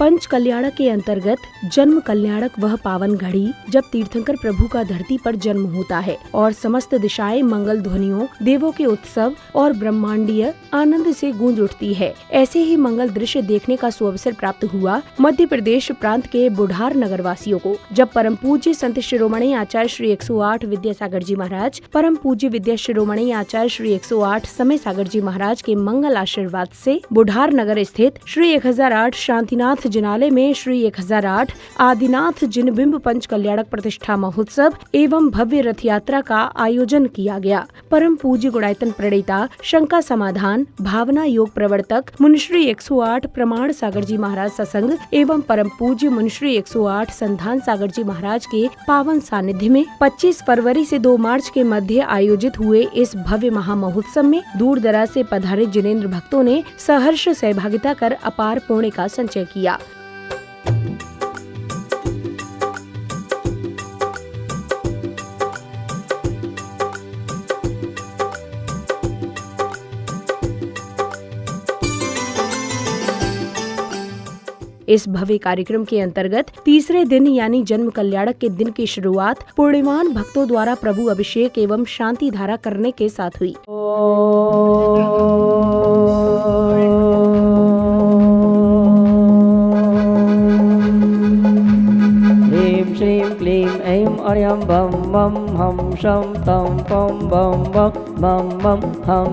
पंच कल्याणक के अंतर्गत जन्म कल्याणक वह पावन घड़ी जब तीर्थंकर प्रभु का धरती पर जन्म होता है और समस्त दिशाएं मंगल ध्वनियों, देवों के उत्सव और ब्रह्मांडीय आनंद से गूंज उठती है। ऐसे ही मंगल दृश्य देखने का सुअवसर प्राप्त हुआ मध्य प्रदेश प्रांत के बुढ़ार नगर वासियों को, जब परम पूज्य संत शिरोमणि आचार्य श्री 108 विद्यासागर जी महाराज, परम पूज्य विद्या शिरोमणि आचार्य श्री 108 समय सागर जी महाराज के मंगल आशीर्वाद से बुढ़ार नगर स्थित श्री 1008 शांतिनाथ जिनालय में श्री 1008 आदिनाथ जिनबिंब पंच कल्याणक प्रतिष्ठा महोत्सव एवं भव्य रथ यात्रा का आयोजन किया गया। परम पूज्य गुणायतन प्रणेता, शंका समाधान, भावना योग प्रवर्तक मुनिश्री 108 प्रमाण सागर जी महाराज सत्संग एवं परम पूज्य मुनिश्री 108 संधान सागर जी महाराज के पावन सानिध्य में 25 फरवरी से 2 मार्च के मध्य आयोजित हुए इस भव्य महा महोत्सव में दूर दराज से पधारे जिनेंद्र भक्तों ने सहर्ष सहभागिता कर अपार पुण्य का संचय किया। इस भव्य कार्यक्रम के अंतर्गत तीसरे दिन यानी जन्म कल्याणक के दिन की शुरुआत पुण्यवान भक्तों द्वारा प्रभु अभिषेक एवं शांति धारा करने के साथ हुई। श्रीं क्लीं ऐं अर्यं बम मम हम शम तम पम बम बम मम मम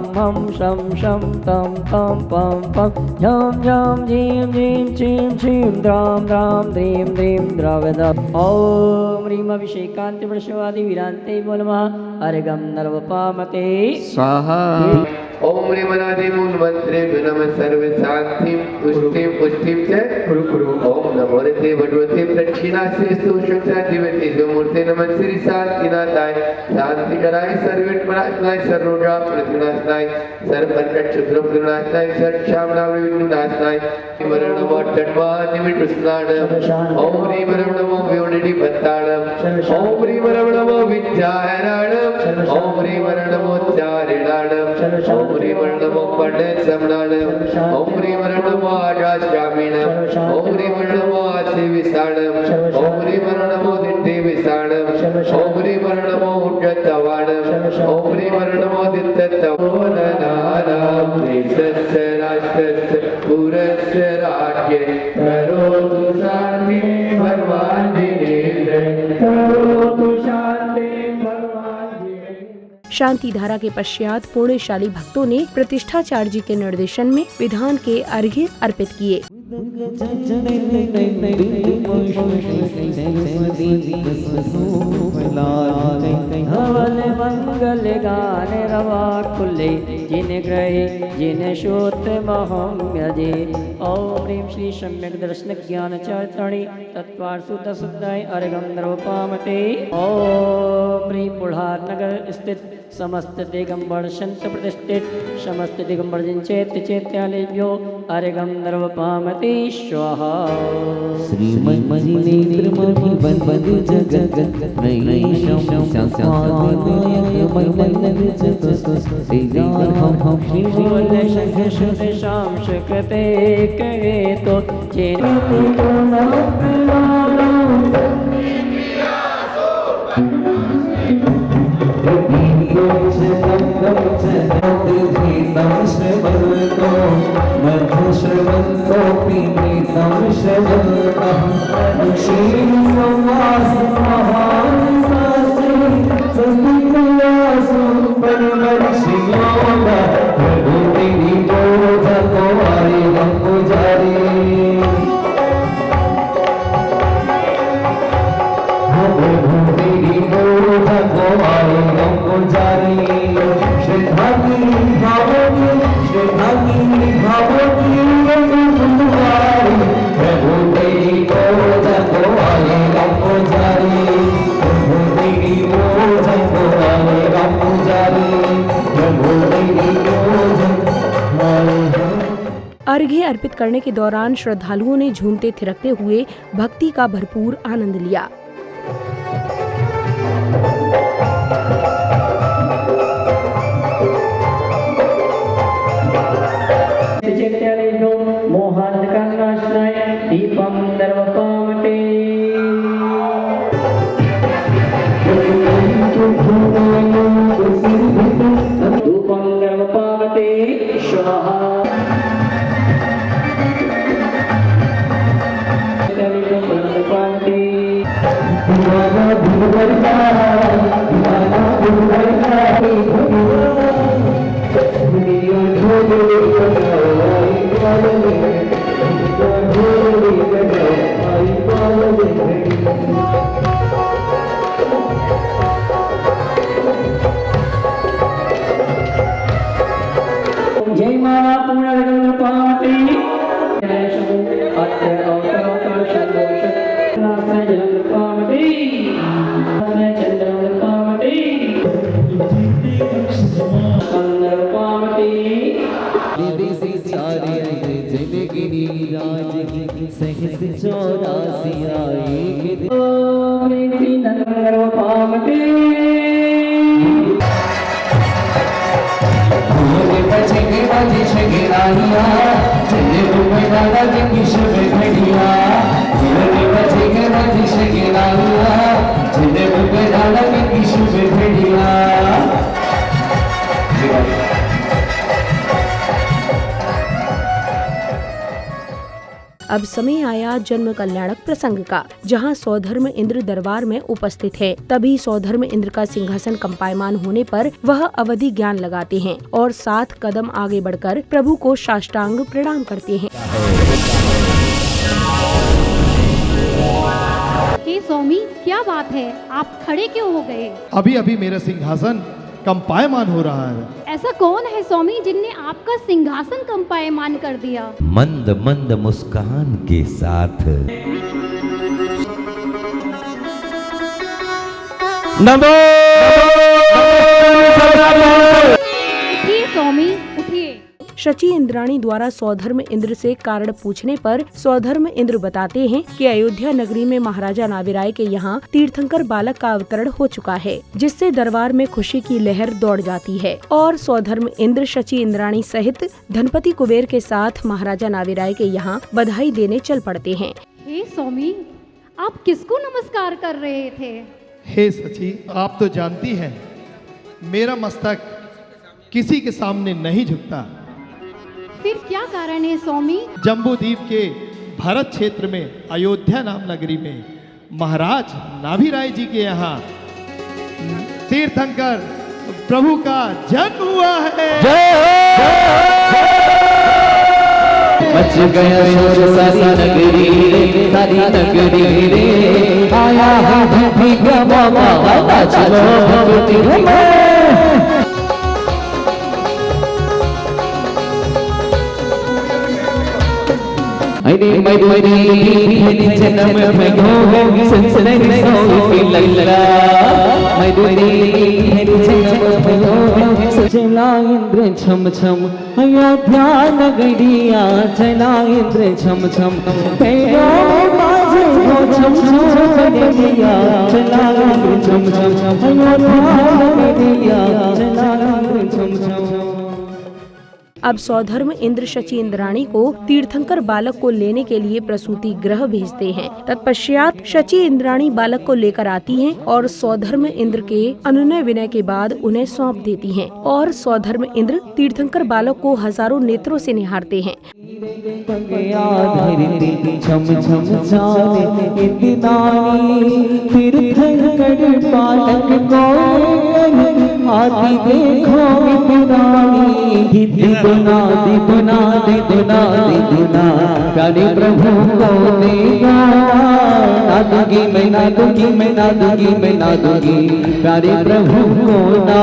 हम शम शम तम पम पम पम झम झम झीं झीं छीं छीं द्राम द्राम द्रीं द्रीं द्रावद ओम ह्रीं अभिषेकान्त वृषवादि वीरान्ते नमः अर्घं नरवपामते स्वाहा। ओम ह्रीमनादिमूलमन्त्रे नमः सर्व शान्तिं पुष्टिं पुष्टिं च कुरु कुरु। ओम नमो रते भगवते दक्षिणासे स्तोषं शान्तिवते मूर्ते नमः श्री शान्तिनाथाय शांति कराय सर्वविघ्ननाशनाय सर्वरोगा प्रतिनाशनाय सर्वकंटक क्षुद्र प्रतिनाशनाय सर्वक्षामनाय विघ्ननाशनाय वरण नमो तन्मा निमित्त स्नान। ओम ह्रीं नमो व्योनिधि भत्ताणम। ओम ह्रीं नमो विद्याहराणम। ओम ह्रीं नमो चारिणाणम। ओम ह्रीं नमो पंडित समणाणम। ओम ह्रीं नमो आजास्यामीणम। ओम ह्रीं नमो आसि विसाणम। ओम ह्रीं नमो दिट्ठि विसाणम। ओम ह्रीं नमो उज्जतवाणम। ओम ह्रीं नमो दित्ततवोननानां देशस्य राष्ट्रस्य पुरस्य राज्ये करोतु शान्ति भगवान् जिनेन्द्र करोतु शान्ति भगवान् जिनेन्द्र। शांति धारा के पश्चात पुण्यशाली भक्तों ने प्रतिष्ठाचार्य जी के निर्देशन में विधान के अर्घ्य अर्पित किए। मंगल गान रवा खुले जिन ग्रहे जिन श्रोत महम्यजे। ओम ह्रीं श्री सम्यक दर्शन ज्ञान चरिताणि तत्वार शुद्ध शुद्धाय अर्घं नरोपामते। ओम ह्रीं बुढ़ार नगर स्थित समस्त दिगंबर संत प्रतिष्ठित समस्त दिगंबर जिन चैत्यालयो अर्घं नरोपामते स्वाहा। श्रीमन्मणि नेत्रमणि बंद जगत नैशं शाम शकते कहे तो अर्घ्य अर्पित करने के दौरान श्रद्धालुओं ने झूमते थिरकते हुए भक्ति का भरपूर आनंद लिया। मोहन दीपम दर्वपावते धूपम दर्वपावते स्वाहा जय मां पूर्ण पावती जय शंभु अत्य अवतार संतोष नाथ जल पावती चंद्र पावती अंदर पावती विदेशी चारे जलगिरी राज की सहस 84 आए नंदर पावती बचेंगे बाजिश गिरानिया चले तुम्हें दादा जी की शुभ घड़िया बचेंगे बाजिश गिरानिया चले तुम्हें दादा जी की शुभ घड़िया। अब समय आया जन्म कल्याणक प्रसंग का, जहां सौधर्म इंद्र दरबार में उपस्थित है। तभी सौधर्म इंद्र का सिंहासन कंपायमान होने पर वह अवधि ज्ञान लगाते हैं और 7 कदम आगे बढ़कर प्रभु को साष्टांग प्रणाम करते हैं। हे स्वामी, क्या बात है, आप खड़े क्यों हो गए? अभी अभी मेरा सिंहासन कंपायमान हो रहा है। ऐसा कौन है स्वामी जिनने आपका सिंहासन कंपायमान कर दिया? मंद मंद मुस्कान के साथ नमो उठिए स्वामी, उठिए। शची इंद्राणी द्वारा सौधर्म इंद्र से कारण पूछने पर सौधर्म इंद्र बताते हैं कि अयोध्या नगरी में महाराजा नाभिराय के यहाँ तीर्थंकर बालक का अवतरण हो चुका है, जिससे दरबार में खुशी की लहर दौड़ जाती है और सौधर्म इंद्र शची इंद्राणी सहित धनपति कुबेर के साथ महाराजा नाभिराय के यहाँ बधाई देने चल पड़ते हैं। हे स्वामी, आप किसको नमस्कार कर रहे थे? हे सची, आप तो जानती हैं मेरा मस्तक किसी के सामने नहीं झुकता। फिर क्या कारण है स्वामी? जम्बूद्वीप के भरत क्षेत्र में अयोध्या नाम नगरी में महाराज नाभिराय जी के यहाँ तीर्थंकर प्रभु का जन्म हुआ है। मच गया शोर सारी नगरी रे आया है भीगा बाबा चलो भगवती अरे मयूरी जन्म में हो सनसनी सोई लल्ला मयूरी जन्म में हो चला इंद्र छम छम अयोध्या नगरिया चला इंद्र छम छम पैरों में बाजे हो छम छम नगरिया चला इंद्र छम छम अयोध्या नगरिया चला इंद्र छम छम। अब सौधर्म इंद्र शची इंद्राणी को तीर्थंकर बालक को लेने के लिए प्रसूति गृह भेजते हैं। तत्पश्चात शची इंद्राणी बालक को लेकर आती हैं और सौधर्म इंद्र के अनुनय विनय के बाद उन्हें सौंप देती हैं और सौधर्म इंद्र तीर्थंकर बालक को हजारों नेत्रों से निहारते हैं। छम छम चाले तीर्थंकर बालक को आती देखो दुना प्यारे प्रभु को देगा ना दूंगी मैं ना दूंगी मैं ना दूंगी मैं ना दूंगी प्यारे प्रभु को ना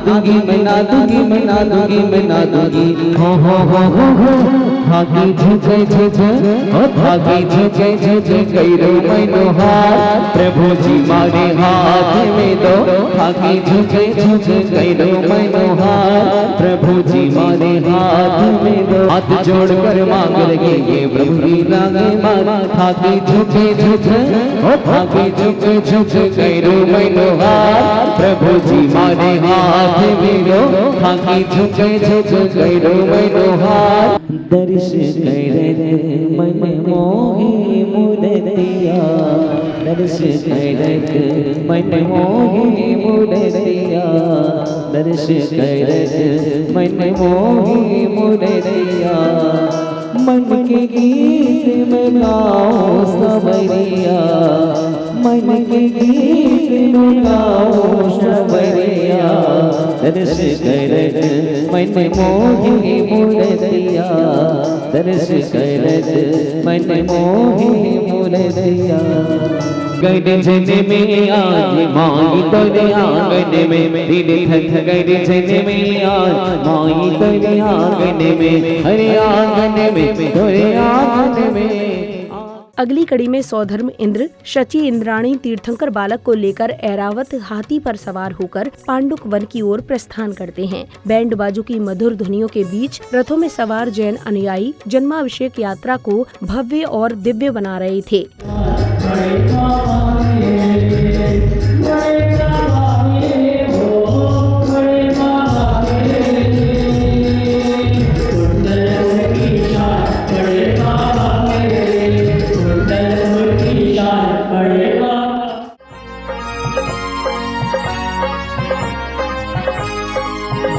दूंगी मैं ना दूंगी मैं ना दूंगी मैं ना दूंगी हो भागी जय जय जय ओ भागी जय जय जय कैरो मनोहार प्रभु जी मारे हाथ में दो भागी जय जय कैरो मनोहार प्रभु जी मारे हाथ में दो हाथ जोड़कर मांग लगे ये प्रभु की लागे मारा भागी जय जय ओ भागी जय जय कैरो मनोहार प्रभु जी मारे हाथ में दो भागी जय जय कैरो मनोहार दर्श करत मन मोहे मूर्तिया, दर्श करत मन मोहे मूर्तिया, दर्श करत मन मोहे मूर्तिया। मन के गीत में गाओ सवरिया, मन के गीत में गाओ सवरिया, दर्श करत मन मोहे मूर्तिया, दर्श करत मन मोहे मूर्तिया। गरजन में आज माई तोरे आंगन में, दिल थक गरजन में आज माई तोरे आंगन में, हरे आंगन में तोरे आंगन में। अगली कड़ी में सौधर्म इंद्र शची इंद्राणी तीर्थंकर बालक को लेकर ऐरावत हाथी पर सवार होकर पांडुक वन की ओर प्रस्थान करते हैं। बैंड बाजू की मधुर ध्वनियों के बीच रथों में सवार जैन अनुयायी जन्माभिषेक यात्रा को भव्य और दिव्य बना रहे थे।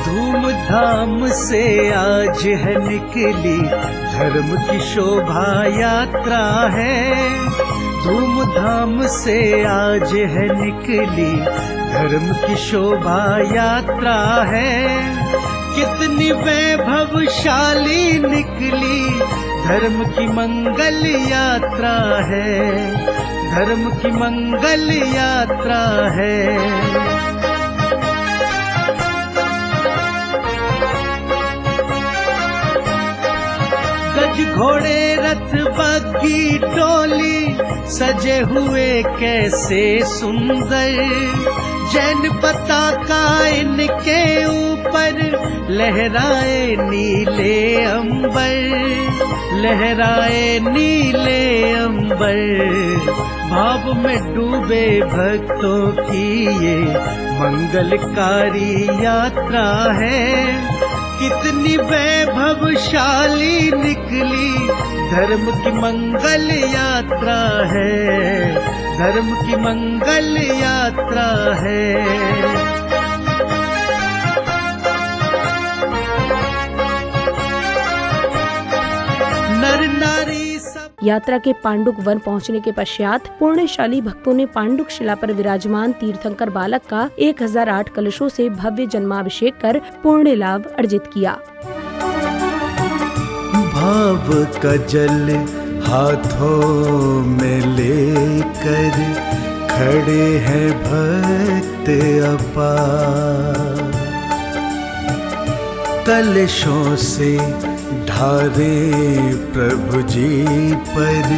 धूमधाम से आज है निकली धर्म की शोभा यात्रा है, धूमधाम से आज है निकली धर्म की शोभा यात्रा है। कितनी वैभवशाली निकली धर्म की मंगल यात्रा है, धर्म की मंगल यात्रा है। घोड़े रथ बग्गी टोली सजे हुए कैसे सुंदर, जैन पताका इनके ऊपर लहराए नीले अंबर, लहराए नीले अंबर। भाव में डूबे भक्तों की ये मंगलकारी यात्रा है। कितनी वैभवशाली निकली धर्म की मंगल यात्रा है, धर्म की मंगल यात्रा है। यात्रा के पांडुक वन पहुंचने के पश्चात पुण्यशाली भक्तों ने पांडुक शिला पर विराजमान तीर्थंकर बालक का 1008 कलशों से भव्य जन्माभिषेक कर पुण्य लाभ अर्जित किया। भाव का जल हाथों में लेकर खड़े हैं भक्त अपार, कलशों से ढारे प्रभु जी पर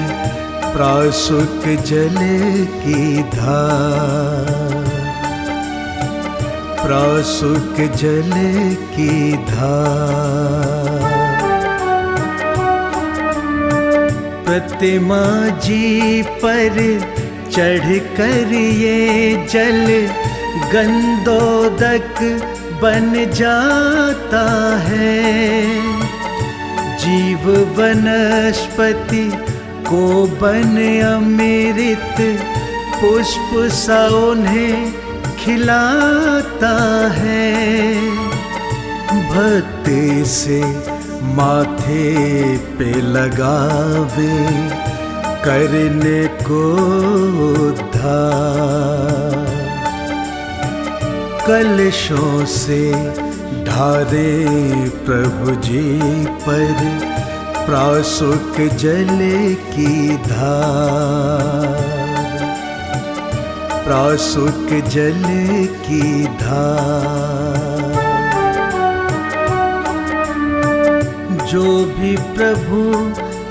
प्रासुक जल की धार, प्रासुक जल की धार। प्रतिमा जी पर चढ़कर ये जल गंधोदक बन जाता है, जीव वनस्पति को बन अमृत पुष्प सा उन्हें खिलाता है। भक्ति से माथे पे लगावे करने को उद्धार, कलशों से ढारे प्रभु जी पर प्रासुक जल की धार, प्रासुक जल की धार। जो भी प्रभु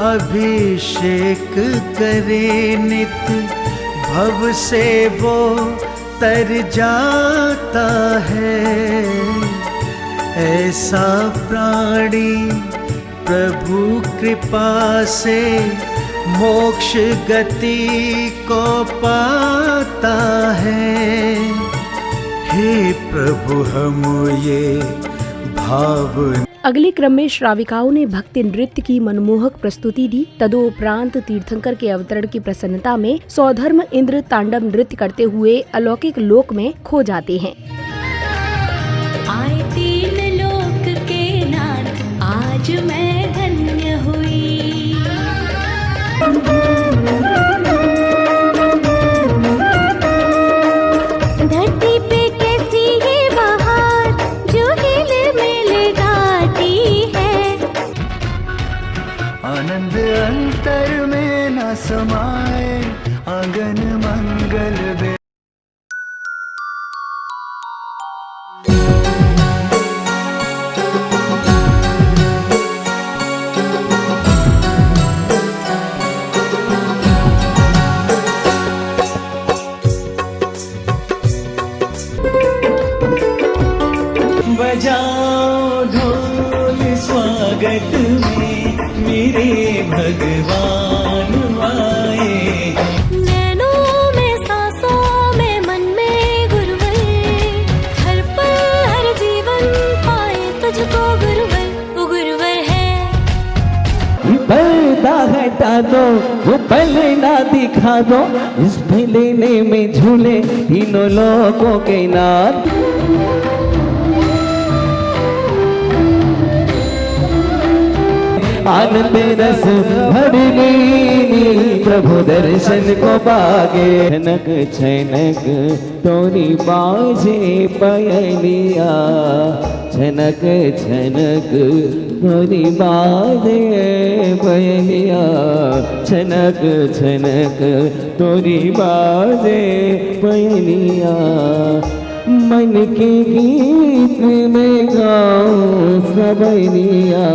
अभिषेक करे नित, भव से वो तर जाता है। ऐसा प्राणी प्रभु कृपा से मोक्ष गति को पाता है। हे प्रभु हम ये भाव। अगले क्रम में श्राविकाओं ने भक्ति नृत्य की मनमोहक प्रस्तुति दी। तदोपरांत तीर्थंकर के अवतरण की प्रसन्नता में सौधर्म इंद्र तांडव नृत्य करते हुए अलौकिक लोक में खो जाते हैं। आए तीन लोक के नाथ, आज मैं धन्य हुई। धरती पे कैसी ये बहार जो हिल मिल गाती है। आनंद अंतर में न समाए, आंगन मंगल बे। बजाओ ढोल स्वागत में, मेरे भगवान आए। नैनों में सांसों में मन में गुरुवर, हर पल हर जीवन पाए तुझको गुरुवर, वो गुरुवर है। पर्दा हटा दो, वो पल ना दिखा दो, इस लेने में झूले तीनों लोगों के नाथ। आनंद रस भर लीनी, प्रभु दर्शन को पागे। छनक छनक तोरी बाजे पयलिया, छनक छनक तोरी बाजे पयलिया, छनक छनक तोरी बाजे पयलिया। मन के गीत में गाऊं सबनिया।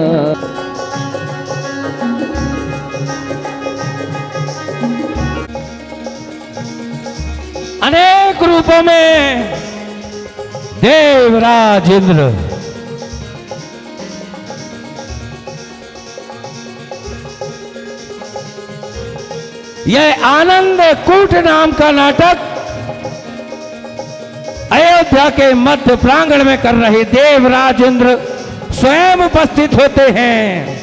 अनेक रूपों में देवराज इंद्र यह आनंद कूट नाम का नाटक अयोध्या के मध्य प्रांगण में कर रहे देवराज इंद्र स्वयं उपस्थित होते हैं।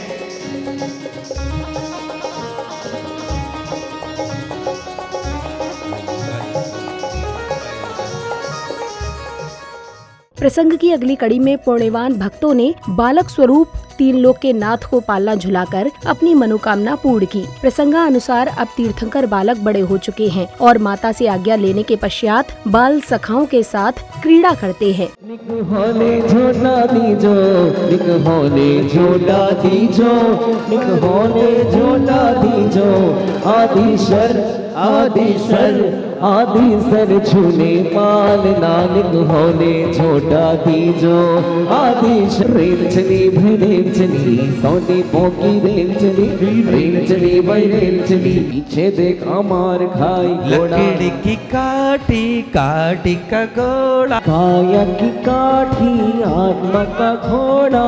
प्रसंग की अगली कड़ी में पुण्यवान भक्तों ने बालक स्वरूप तीन लोक के नाथ को पालना झुलाकर अपनी मनोकामना पूर्ण की। प्रसंगानुसार अब तीर्थंकर बालक बड़े हो चुके हैं और माता से आज्ञा लेने के पश्चात बाल सखाओं के साथ क्रीड़ा करते हैं। निक होले झोला दीजो, निक होले झोला दीजो, निक होले झोला दीजो। आदिशर आदिशर आदिशर छूने पाल, नानक होले झोला दीजो। आदिशर रेल चली भाई रेल चली, सोनी पोकी रेल चली, रेल चली भाई रेल चली। पीछे देखा मार खाई घोड़ा, लकड़ी की काठी काठी का घोड़ा, काया की काठी आत्मा का घोड़ा।